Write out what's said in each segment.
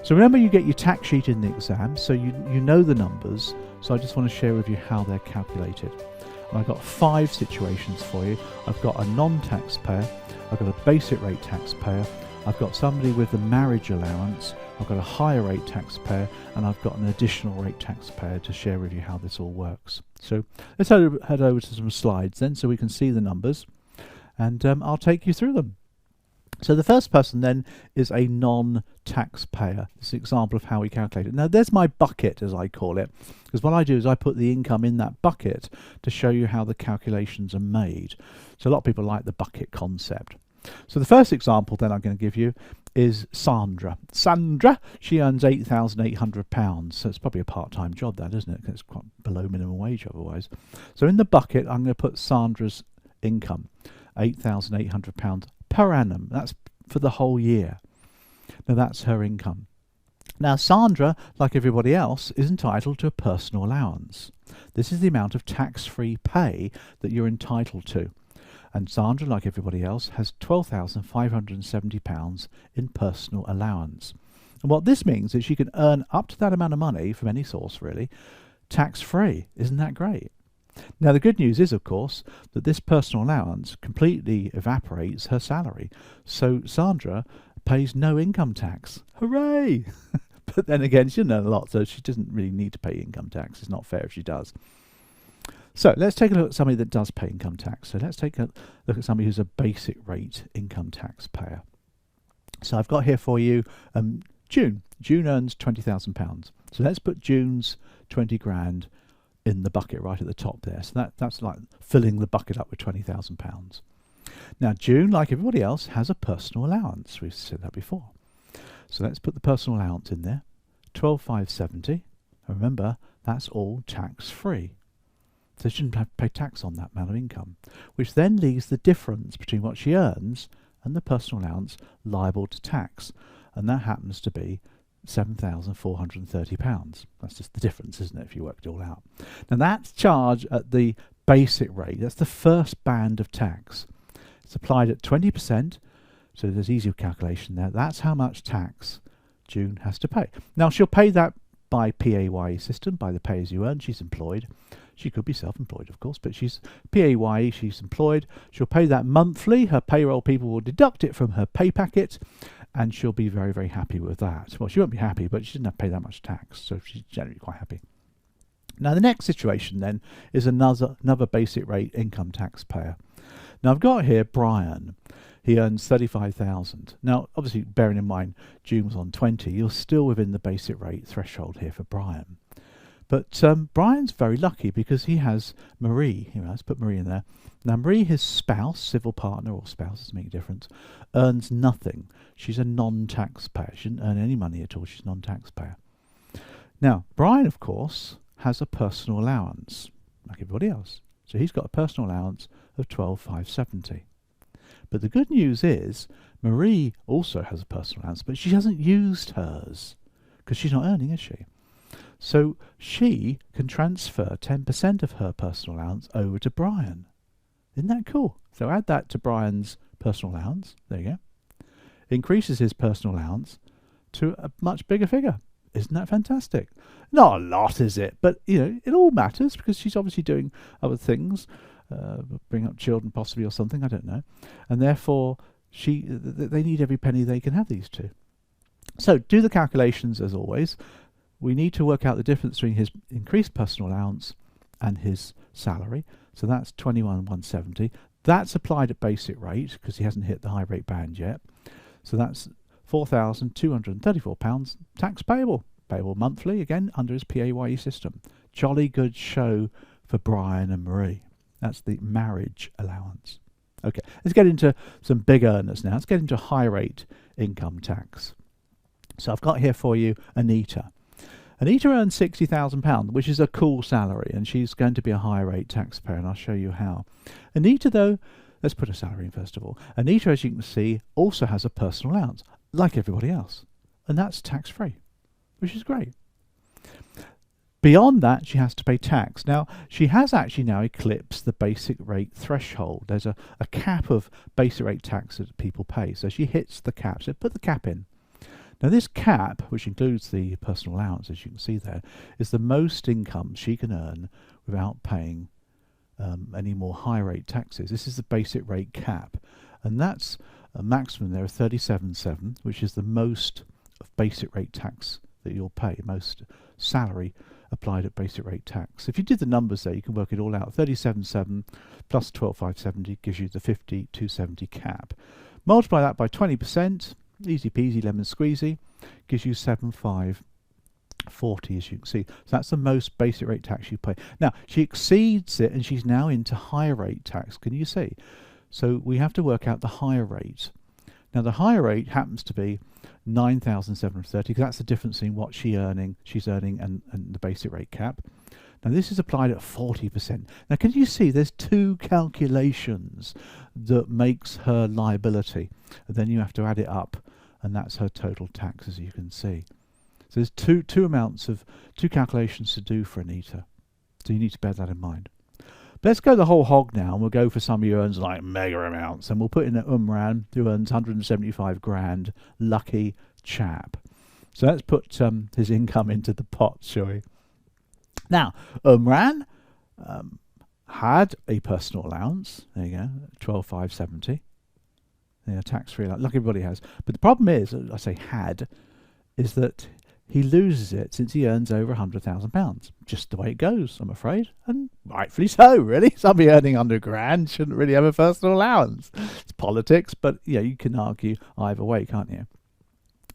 So remember, you get your tax sheet in the exam, so you know the numbers. So I just want to share with you how they're calculated. And I've got 5 situations for you. I've got a non-taxpayer, I've got a basic rate taxpayer, I've got somebody with a marriage allowance, I've got a higher rate taxpayer, and I've got an additional rate taxpayer to share with you how this all works. So let's head over to some slides then so we can see the numbers, and I'll take you through them. So the first person then is a non-taxpayer. This is an example of how we calculate it. Now there's my bucket, as I call it, because what I do is I put the income in that bucket to show you how the calculations are made. So a lot of people like the bucket concept. So the first example then I'm going to give you is Sandra. Sandra, she earns £8,800. So it's probably a part-time job, that, isn't it? Because it's quite below minimum wage otherwise. So in the bucket, I'm going to put Sandra's income, £8,800 per annum. That's for the whole year. Now that's her income. Now Sandra, like everybody else, is entitled to a personal allowance. This is the amount of tax-free pay that you're entitled to. And Sandra, like everybody else, has £12,570 in personal allowance. And what this means is she can earn up to that amount of money from any source, really, tax-free. Isn't that great? Now the good news is, of course, that this personal allowance completely evaporates her salary. So Sandra pays no income tax. Hooray! But then again, she doesn't earn a lot, so she doesn't really need to pay income tax. It's not fair if she does. So let's take a look at somebody that does pay income tax. So let's take a look at somebody who's a basic rate income tax payer. So I've got here for you June. June earns £20,000. So let's put June's 20 grand in the bucket right at the top there. So that's like filling the bucket up with £20,000. Now June, like everybody else, has a personal allowance. We've said that before. So let's put the personal allowance in there, £12,570. And remember, that's all tax-free. So she shouldn't have to pay tax on that amount of income, which then leaves the difference between what she earns and the personal allowance liable to tax. And that happens to be £7,430. That's just the difference, isn't it, if you work it all out. Now that's charged at the basic rate. That's the first band of tax. It's applied at 20%, so there's easy calculation there. That's how much tax June has to pay. Now she'll pay that by PAYE system, by the pay as you earn. She's employed. She could be self-employed, of course, but she's PAYE, she's employed. She'll pay that monthly. Her payroll people will deduct it from her pay packet, and she'll be very, very happy with that. Well, she won't be happy, but she doesn't have to pay that much tax, so she's generally quite happy. Now, the next situation then is another basic rate income tax payer. Now, I've got here Brian. He earns £35,000. Now, obviously, bearing in mind June was on 20, you're still within the basic rate threshold here for Brian. But Brian's very lucky because he has Marie. Here, let's put Marie in there. Now, Marie, his spouse, civil partner or spouse, doesn't make a difference, earns nothing. She's a non-taxpayer. She didn't earn any money at all. She's a non-taxpayer. Now, Brian, of course, has a personal allowance, like everybody else. So he's got a personal allowance of £12,570. But the good news is Marie also has a personal allowance, but she hasn't used hers because she's not earning, is she? So she can transfer 10% of her personal allowance over to Brian. Isn't that cool? So add that to Brian's personal allowance. There you go. Increases his personal allowance to a much bigger figure. Isn't that fantastic? Not a lot, is it? But, you know, it all matters because she's obviously doing other things, bring up children possibly or something, I don't know. And therefore, they need every penny they can have, these two. So do the calculations as always. We need to work out the difference between his increased personal allowance and his salary. So that's £21,170. That's applied at basic rate because he hasn't hit the high rate band yet. So that's £4,234 tax payable monthly, again under his PAYE system. Jolly good show for Brian and Marie. That's the marriage allowance. Okay, let's get into some big earners now. Let's get into high rate income tax. So I've got here for you Anita. Anita earns £60,000, which is a cool salary, and she's going to be a high rate taxpayer, and I'll show you how. Anita, though, let's put her salary in first of all. Anita, as you can see, also has a personal allowance, like everybody else, and that's tax-free, which is great. Beyond that, she has to pay tax. Now, she has actually now eclipsed the basic rate threshold. There's a cap of basic rate tax that people pay, so she hits the cap. So put the cap in. Now this cap, which includes the personal allowance, as you can see there, is the most income she can earn without paying any more high rate taxes. This is the basic rate cap, and that's a maximum there of 37.7, which is the most of basic rate tax that you'll pay, most salary applied at basic rate tax. If you did the numbers there, you can work it all out. 37.7 plus 12,570 gives you the 50,270 cap. Multiply that by 20%, easy peasy lemon squeezy, gives you 7,540, as you can see. So that's the most basic rate tax you pay. Now, she exceeds it and she's now into higher rate tax. Can you see? So we have to work out the higher rate. Now the higher rate happens to be 9,730, because that's the difference in what she's earning and the basic rate cap. Now this is applied at 40%. Now can you see there's two calculations that makes her liability, and then you have to add it up, and that's her total tax, as you can see. So there's two calculations to do for Anita, so you need to bear that in mind. Let's go the whole hog now, and we'll go for somebody who earns like mega amounts, and we'll put in Umran, who earns 175 grand, lucky chap. So let's put his income into the pot, shall we? Now, Umran had a personal allowance, there you go, 12,570. Yeah, tax-free, like everybody has. But the problem is, I say had, is that he loses it since he earns over £100,000. Just the way it goes, I'm afraid. And rightfully so, really. Somebody earning under £1,000 shouldn't really have a personal allowance. It's politics, but yeah, you can argue either way, can't you?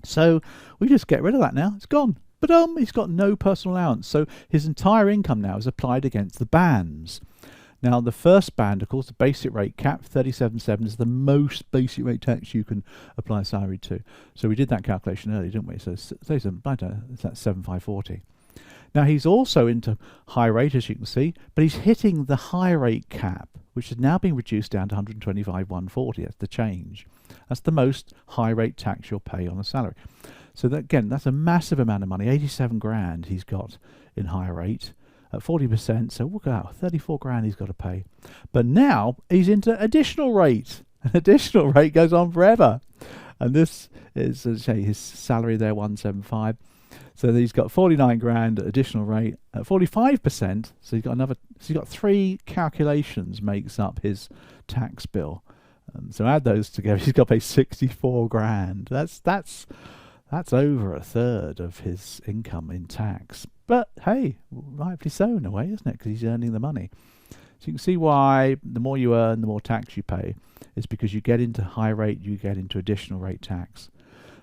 So we just get rid of that now. It's gone. But he's got no personal allowance. So his entire income now is applied against the bands. Now, the first band, of course, the basic rate cap, 37.7, is the most basic rate tax you can apply salary to. So we did that calculation earlier, didn't we? So 37, that's 7,540. Now, he's also into high rate, as you can see, but he's hitting the high rate cap, which is now being reduced down to 125,140. That's the change. That's the most high rate tax you'll pay on a salary. So that, again, that's a massive amount of money. 87 grand he's got in high rate at 40%. So look at that, 34 grand he's got to pay. But now he's into additional rate. An additional rate goes on forever. And this is, as I say, his salary there, 175. So he's got 49 grand additional rate at 45%. So he's got another. So he's got three calculations makes up his tax bill. So add those together, he's got to pay 64 grand. That's over a third of his income in tax. But hey, rightfully so in a way, isn't it? Because he's earning the money. So you can see why the more you earn, the more tax you pay. It's because you get into high rate, you get into additional rate tax.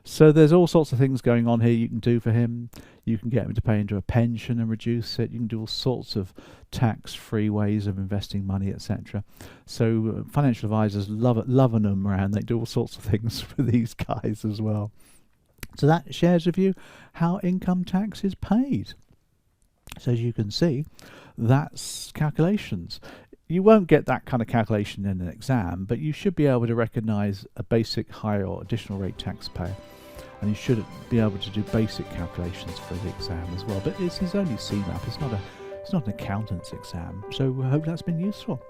So there's all sorts of things going on here you can do for him. You can get him to pay into a pension and reduce it. You can do all sorts of tax-free ways of investing money, etc. So financial advisors love them around. They do all sorts of things for these guys as well. So that shares with you how income tax is paid. So as you can see, that's calculations. You won't get that kind of calculation in an exam, but you should be able to recognise a basic, high or additional rate taxpayer. And you should be able to do basic calculations for the exam as well. But it's only CMAP, it's not an accountant's exam. So I hope that's been useful.